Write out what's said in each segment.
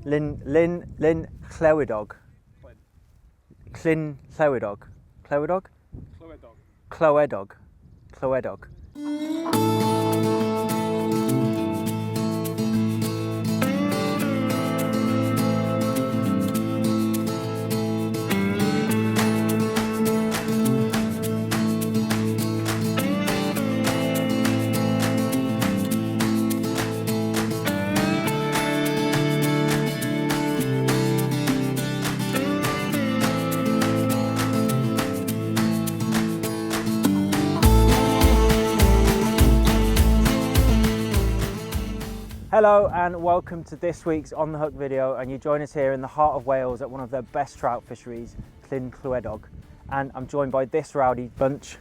Llyn Clywedog. Llyn Clywedog. Clywedog? Clywedog. Clywedog. Hello and welcome to this week's On The Hook video, and you join us here in the heart of Wales at one of their best trout fisheries, Llyn Clywedog, and I'm joined by this rowdy bunch.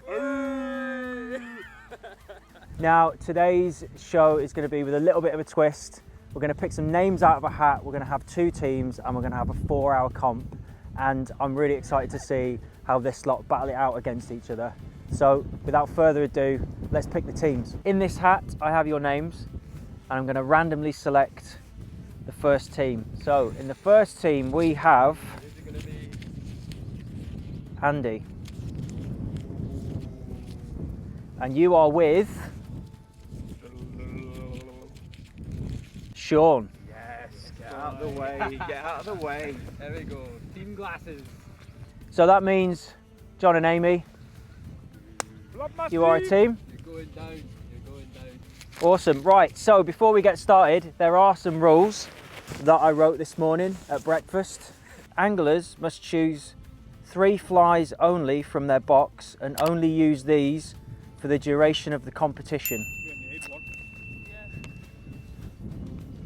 Now today's show is going to be with a little bit of a twist. We're going to pick some names out of a hat, we're going to have two teams and we're going to have a 4-hour comp, and I'm really excited to see how this lot battle it out against each other. So without further ado, let's pick the teams. In this hat I have your names, and I'm going to randomly select the first team. So in the first team we have Andy, and you are with Sean. Yes, get out of the way, get out of the way. There we go, team glasses. So that means John and Amy, you are a team. You're going down. Awesome. Right, so before we get started, there are some rules that I wrote this morning at breakfast. Anglers must choose 3 flies only from their box and only use these for the duration of the competition.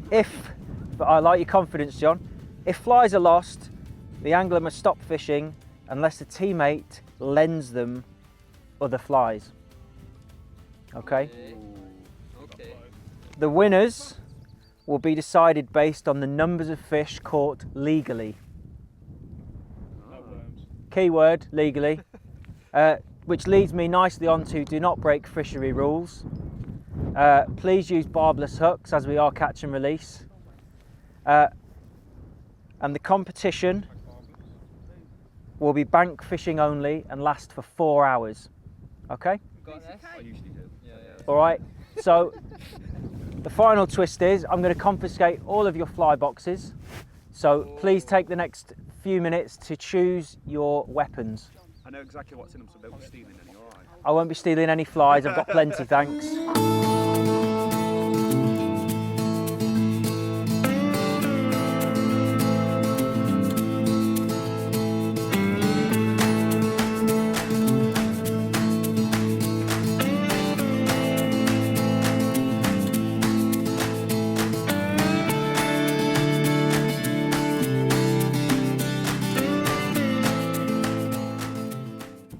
But I like your confidence, John. If flies are lost, the angler must stop fishing unless a teammate lends them other flies. Okay? The winners will be decided based on the numbers of fish caught legally. Keyword, legally. Which leads me nicely on to do not break fishery rules. Please use barbless hooks as we are catch and release. And the competition will be bank fishing only and last for 4 hours. Okay? I usually do. Yeah. All right. So the final twist is I'm going to confiscate all of your fly boxes. So please take the next few minutes to choose your weapons. I know exactly what's in them, so don't be stealing any, all right? I won't be stealing any flies. I've got plenty, thanks.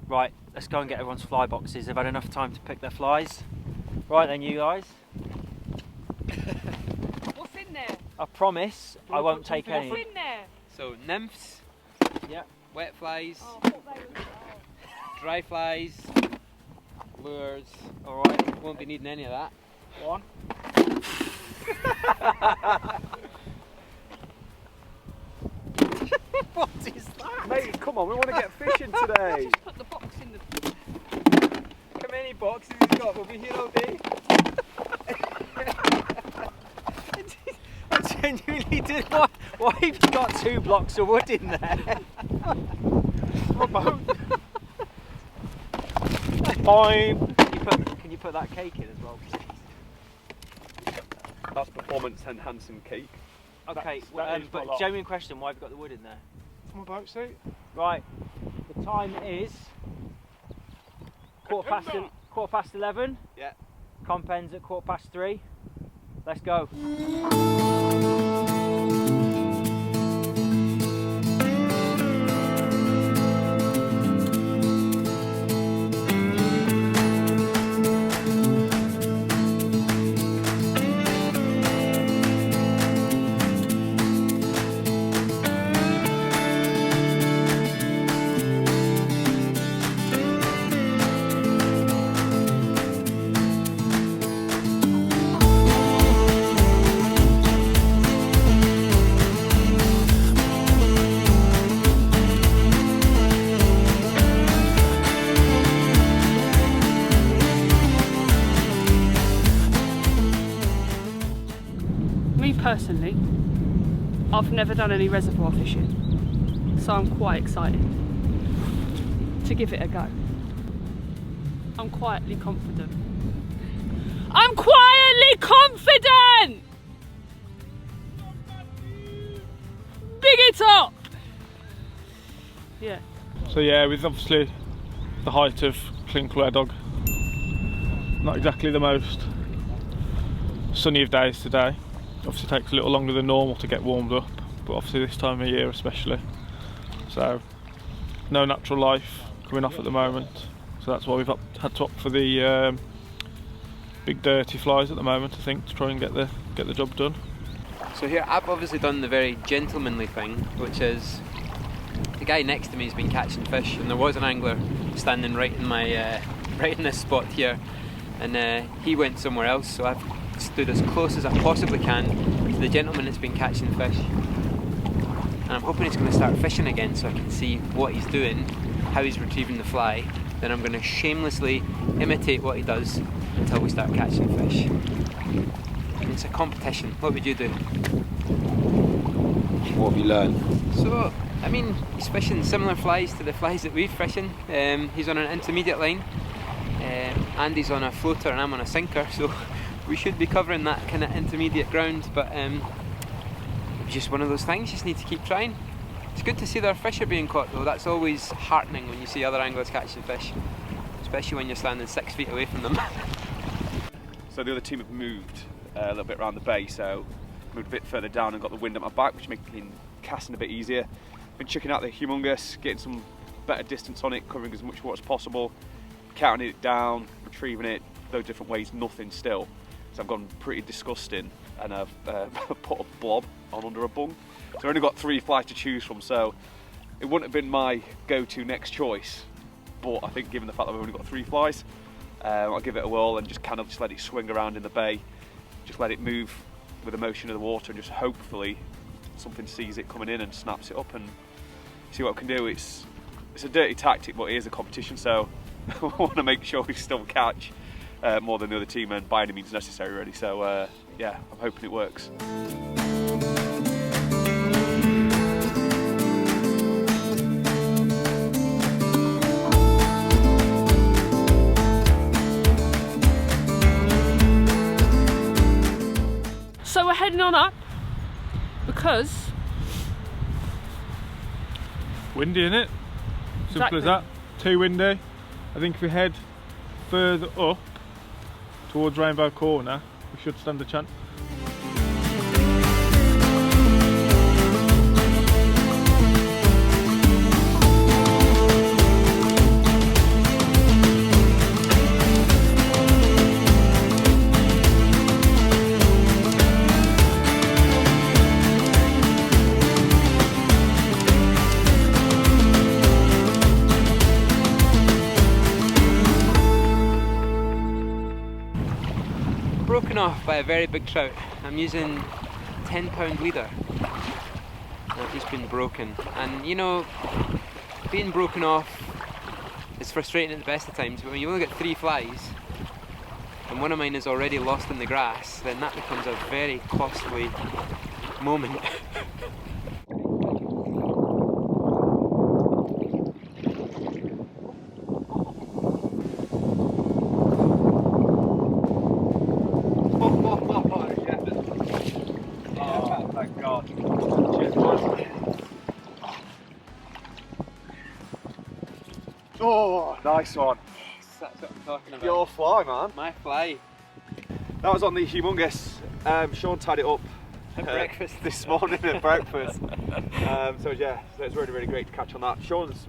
Right, let's go and get everyone's fly boxes. They've had enough time to pick their flies. Right then, you guys. What's in there? I promise I won't take any. What's in there? So nymphs, Yeah. wet flies, Oh, I thought they were... dry flies, lures. All right. Won't be needing any of that. One. What is that? Mate, come on, we want to get fishing today. Just put the box in the... How many boxes he's got? We'll be here all day. I genuinely did. Why have you got 2 blocks of wood in there? Fine. Can you put that cake in as well, please? That's performance enhancing cake. Okay, That is a but lot. genuine question, why have you got the wood in there? I'm about to. Right, the time is quarter past 11. Yeah. Comp ends at 3:15. Let's go. I've never done any reservoir fishing, so I'm quite excited to give it a go. I'm quietly confident. I'm quietly confident! Big it up! Yeah. So yeah, with obviously the height of Llyn Clywedog, not exactly the most sunny of days today. Obviously takes a little longer than normal to get warmed up, but obviously this time of year especially. So no natural life coming off at the moment, so that's why we've had to opt for the big dirty flies at the moment, I think, to try and get the job done. So here I've obviously done the very gentlemanly thing, which is the guy next to me has been catching fish, and there was an angler standing right in my right in this spot here, and he went somewhere else, so I've stood as close as I possibly can to the gentleman that's been catching fish, and I'm hoping he's going to start fishing again so I can see what he's doing, how he's retrieving the fly. Then I'm going to shamelessly imitate what he does until we start catching fish. And it's a competition. What would you do? What have you learned? So, I mean, he's fishing similar flies to the flies that we're fishing. He's on an intermediate line, Andy's on a floater and I'm on a sinker, so we should be covering that kind of intermediate ground, but it's just one of those things, you just need to keep trying. It's good to see their fish are being caught though. That's always heartening when you see other anglers catching fish, especially when you're standing 6 feet away from them. So the other team have moved a little bit around the bay, so moved a bit further down and got the wind at my back, which makes casting a bit easier. Been checking out the humongous, getting some better distance on it, covering as much water as possible, counting it down, retrieving it, those different ways, nothing still. So I've gone pretty disgusting, and I've put a blob on under a bung. So I've only got 3 flies to choose from, so it wouldn't have been my go-to next choice, but I think given the fact that we've only got 3 flies, I'll give it a whirl and just kind of just let it swing around in the bay, just let it move with the motion of the water, and just hopefully something sees it coming in and snaps it up and see what we can do. It's a dirty tactic, but it is a competition, so I want to make sure we still catch more than the other team, and by any means necessary really. So yeah, I'm hoping it works. So we're heading on up because Windy, innit? Simple Exactly. as that. Too windy. I think if we head further up towards Rainbow Corner, we should stand a chance. Broken off by a very big trout. I'm using 10-pound leader. I've just been broken, and you know, being broken off is frustrating at the best of times, but when you only get 3 flies and one of mine is already lost in the grass, then that becomes a very costly moment. Thank God. Cheers, boys. Oh, nice one. That's what I'm talking about. Your fly, man. My fly. That was on the humongous. Sean tied it up At breakfast. this morning at breakfast. So yeah, so it's really, really great to catch on that. Sean's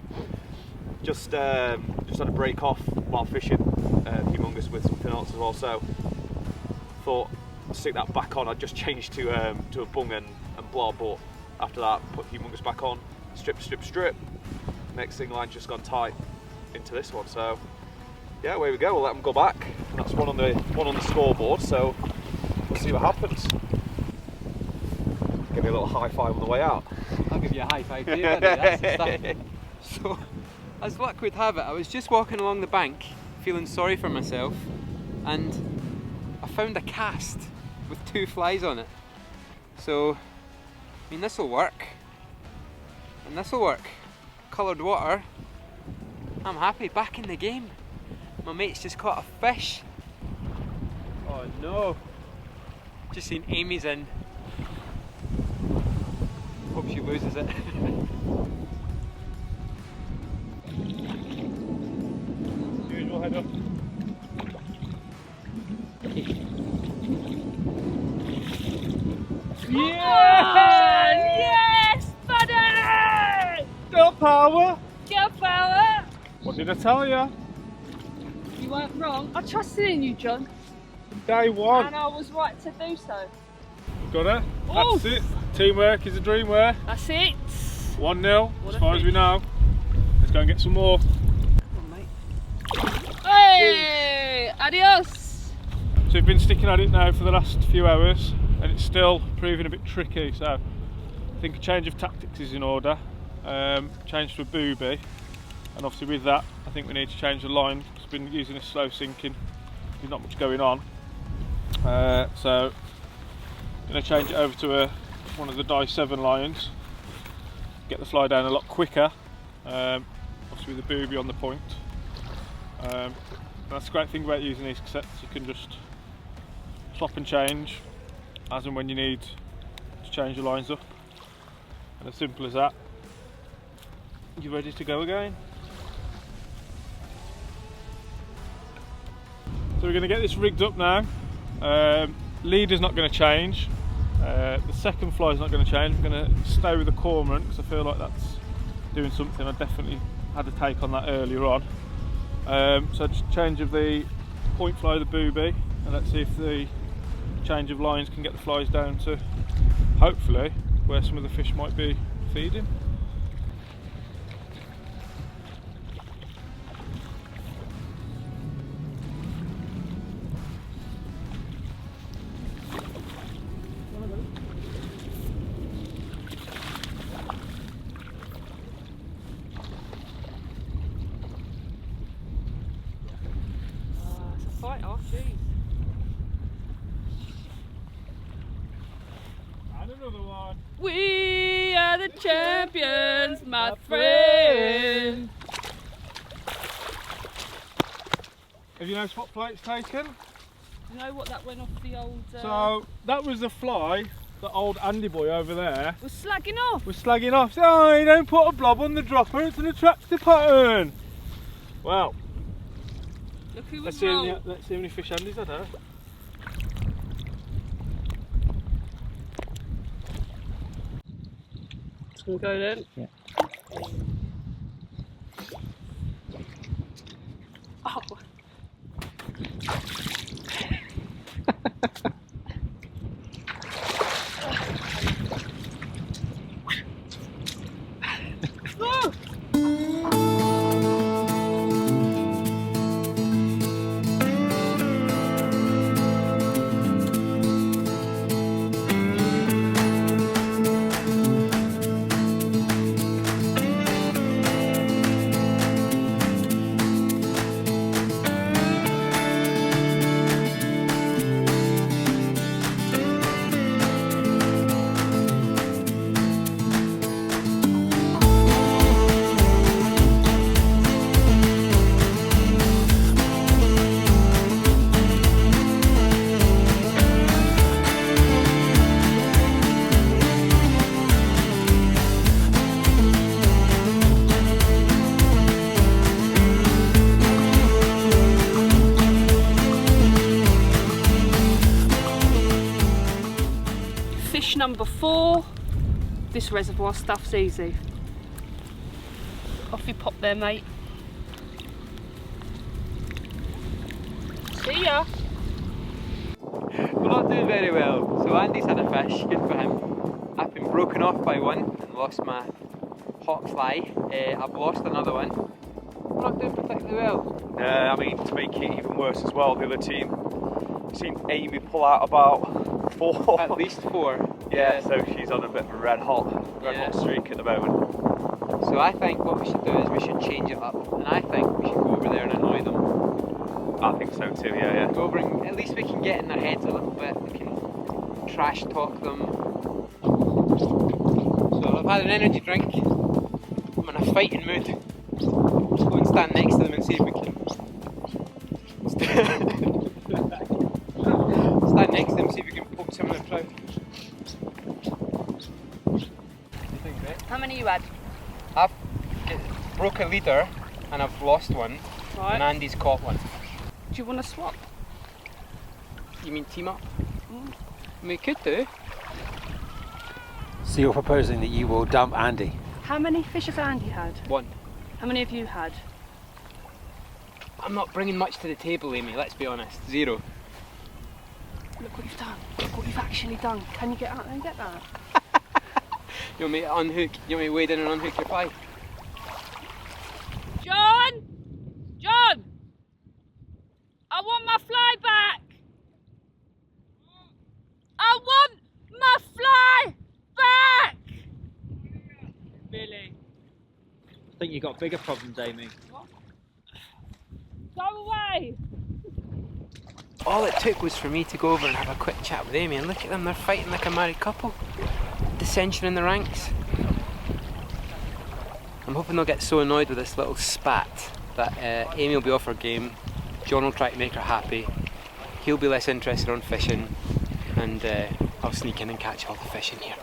just had a break off while fishing humongous with something else as well. So thought I'd stick that back on. I just changed to a bung and blob, but after that put humongous back on, strip. Next thing, line's just gone tight into this one. So yeah, away we go. We'll let them go back. And that's one on the scoreboard. So we'll see what happens. Give me a little high five on the way out. I'll give you a high five too, buddy. That's the stuff. So, as luck would have it, I was just walking along the bank, feeling sorry for myself, and I found a cast with 2 flies on it. So, I mean, this'll work. And this'll work. Coloured water. I'm happy, back in the game. My mate's just caught a fish. Oh no. Just seen Amy's in. Hope she loses it. Usual head up. Yeah! Yes, buddy! Go power! Go power! What did I tell you? You weren't wrong. I trusted in you, John. Day one. And I was right to do so. Got it. Oof. That's it. Teamwork is a dream. Where? That's it. 1-0, What as a far as we fish. know. Let's go and get some more. Come on, mate. Hey! Adios! So we've been sticking at it now for the last few hours and it's still proving a bit tricky, so I think a change of tactics is in order. Change to a booby, and obviously with that I think we need to change the line because we've been using a slow sinking, there's not much going on. So I'm going to change it over to one of the die 7 lines, get the fly down a lot quicker, obviously with the booby on the point. That's the great thing about using these cassettes, you can just swap and change as and when you need to change your lines up, and as simple as that, you're ready to go again. So we're going to get this rigged up now. Leader's not going to change, the second fly is not going to change. We're going to stay with the cormorant because I feel like that's doing something. I definitely had a take on that earlier on. So just change of the point fly, the booby, and let's see if the change of lines can get the flies down to hopefully where some of the fish might be feeding. It's a fight, oh jeez. And another one. We are the champions, my friend. Have you noticed what fly it's taken? You know what, that went off the old... So that was the fly that old Andy boy over there was slagging off. was slagging off. Oh, you don't put a blob on the dropper, it's an attractor pattern. Well, Look who let's was see, rolled. let's see how many fish Andy's had, huh? It's gonna go then. Yeah. Oh. Fish number 4. This reservoir stuff's easy. Off you pop there, mate. See ya. We're not doing very well. So Andy's had a fish, good for him. I've been broken off by one and lost my hot fly. I've lost another one. We're not doing particularly well. I mean, to make it even worse as well, the other team, I've seen Amie pull out about 4. At least 4. Yeah, so she's on a bit of a red hot streak at the moment. So I think what we should do is we should change it up, and I think we should go over there and annoy them. I think so too, yeah. Go over and at least we can get in their heads a little bit. We can trash talk them. had an energy drink. I'm in a fighting mood. Let's go and stand next to them and see if we can stand next to them, see if we can poke some of the trout. How many you had? I've broke a leader and I've lost one, Right. and Andy's caught one. Do you want to swap? You mean team up? We could do. So you're proposing that you will dump Andy? How many fish has Andy had? One. How many have you had? I'm not bringing much to the table, Amy, let's be honest. 0. Look what you've done. Look what you've actually done. Can you get out there and get that? You want me to unhook? You want me to wade in and unhook your fly? John! John! I want my fly back! I want my fly back! Billy. I think you've got bigger problems, Amie. Go away! All it took was for me to go over and have a quick chat with Amy, and look at them, they're fighting like a married couple. Dissension in the ranks. I'm hoping they'll get so annoyed with this little spat that Amy will be off her game, John will try to make her happy, he'll be less interested on fishing, and I'll sneak in and catch all the fish in here.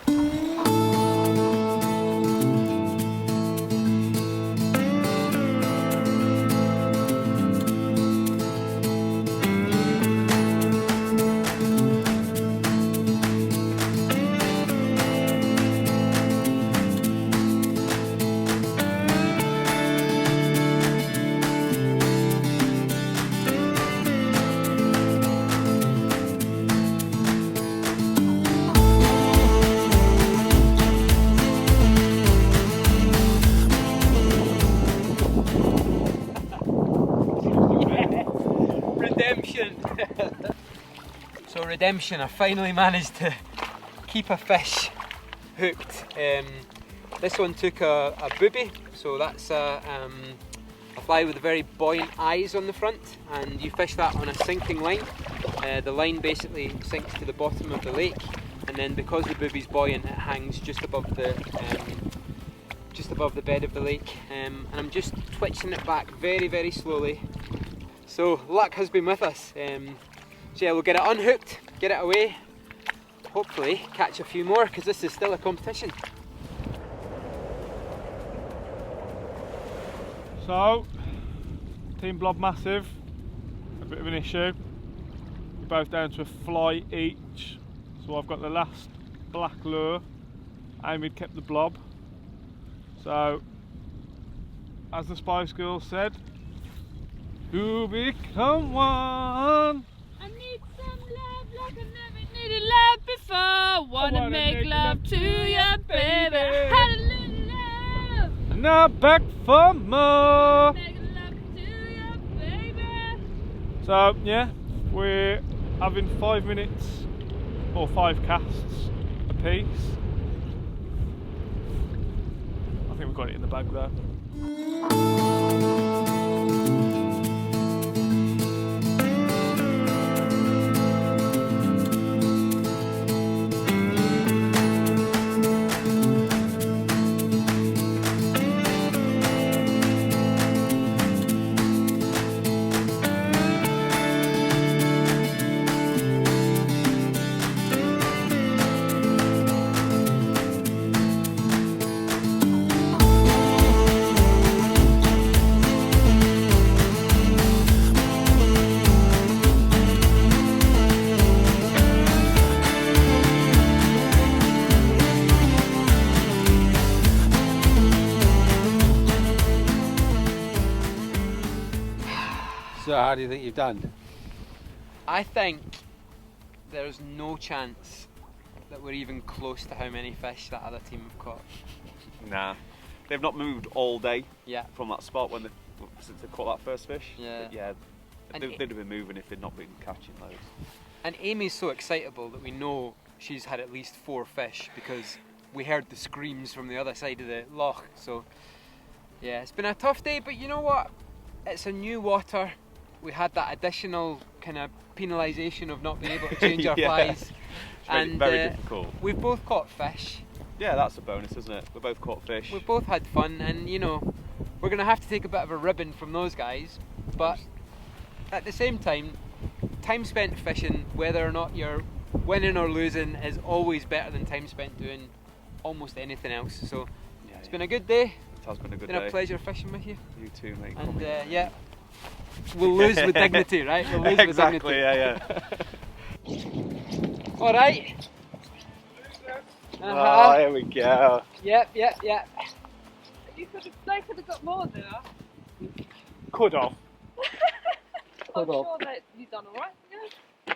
So redemption, I finally managed to keep a fish hooked. This one took a booby, so that's a fly with very buoyant eyes on the front, and you fish that on a sinking line. The line basically sinks to the bottom of the lake, and then because the booby's buoyant, it hangs just above the bed of the lake, and I'm just twitching it back very, very slowly. So luck has been with us. So yeah, we'll get it unhooked, get it away, hopefully catch a few more, because this is still a competition. So, Team Blob Massive, a bit of an issue. We're both down to a fly each. So I've got the last black lure, Amie kept the blob. So, as the Spice Girls said, to become one. I need some love like I never needed love before. Wanna make love to you, baby. Had a little love. And now back for more. Make love to you, baby. So yeah, we're having 5 minutes or 5 casts a piece. I think we've got it in the bag though. So how do you think you've done? I think there's no chance that we're even close to how many fish that other team have caught. Nah, they've not moved all day Yeah. from that spot since they caught that first fish. Yeah. But yeah, And they'd have been moving if they'd not been catching loads. And Amy's so excitable that we know she's had at least 4 fish because we heard the screams from the other side of the loch. So yeah, it's been a tough day, but you know what? It's a new water. We had that additional kind of penalisation of not being able to change our Yeah. flies. It's made it very difficult. We've both caught fish. Yeah, that's a bonus, isn't it? We both caught fish. We've both had fun, and you know, we're going to have to take a bit of a ribbon from those guys, but at the same time spent fishing, whether or not you're winning or losing, is always better than time spent doing almost anything else. So it's been a good day. It has been a good Been day. a pleasure fishing with you. You too, mate. And yeah, we'll lose with dignity, right? We'll lose Exactly, with yeah. All right. Oh, here we go. Yep. They could have got more there. Could have. I'm sure that you've done alright. Yeah.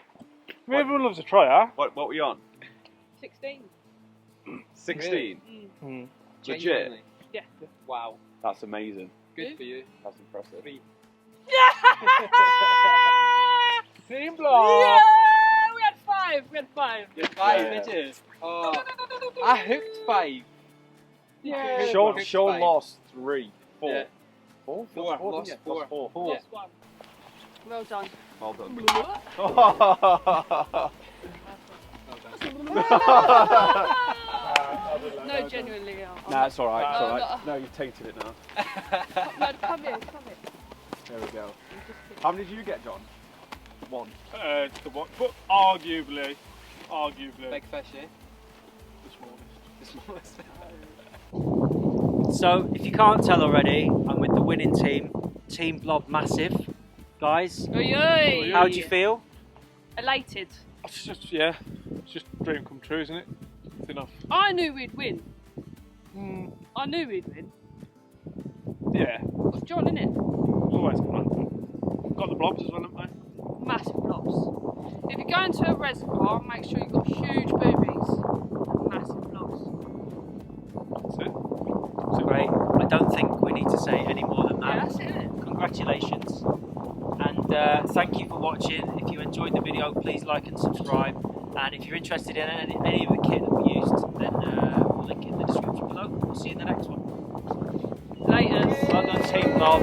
Everyone loves a try, huh? What were you on? 16. 16? Mm. Legit? Genuinely. Yeah. Wow. That's amazing. Good for you. That's impressive. 3. Team block. Yeah! We had 5. You had 5, Yeah. did you? Oh, I hooked 5. Yeah. Sean Hooked Sean 5. lost 3. 4. Yeah. 4? 4. Lost Yeah, 4. lost 4. Yeah. Just 1. Well done. Well done. No, genuinely. Nah, it's alright, it's No, alright. no. No, you've tainted it now. No, come here. There we go. How many did you get, John? 1. The what? But arguably, Big fish, eh? the smallest. The smallest. So, if you can't tell already, I'm with the winning team, Team Blob Massive. Guys, Oi, oi. how do you feel? Elated. It's just, yeah, it's just a dream come true, isn't it? It's enough. I knew we'd win. I knew we'd win. Yeah, It's John, innit? always gonna. Got the blobs as well, haven't they? Massive blobs. If you go into a reservoir, make sure you've got huge boobies. Massive blobs. That's it. Great. I don't think we need to say any more than Yeah, that. that's it, innit? Congratulations. And thank you for watching. If you enjoyed the video, please like and subscribe. And if you're interested in any of the kit that we used, then we'll link it in the description below. We'll see you in the next one. Later. Well done, Team Blob.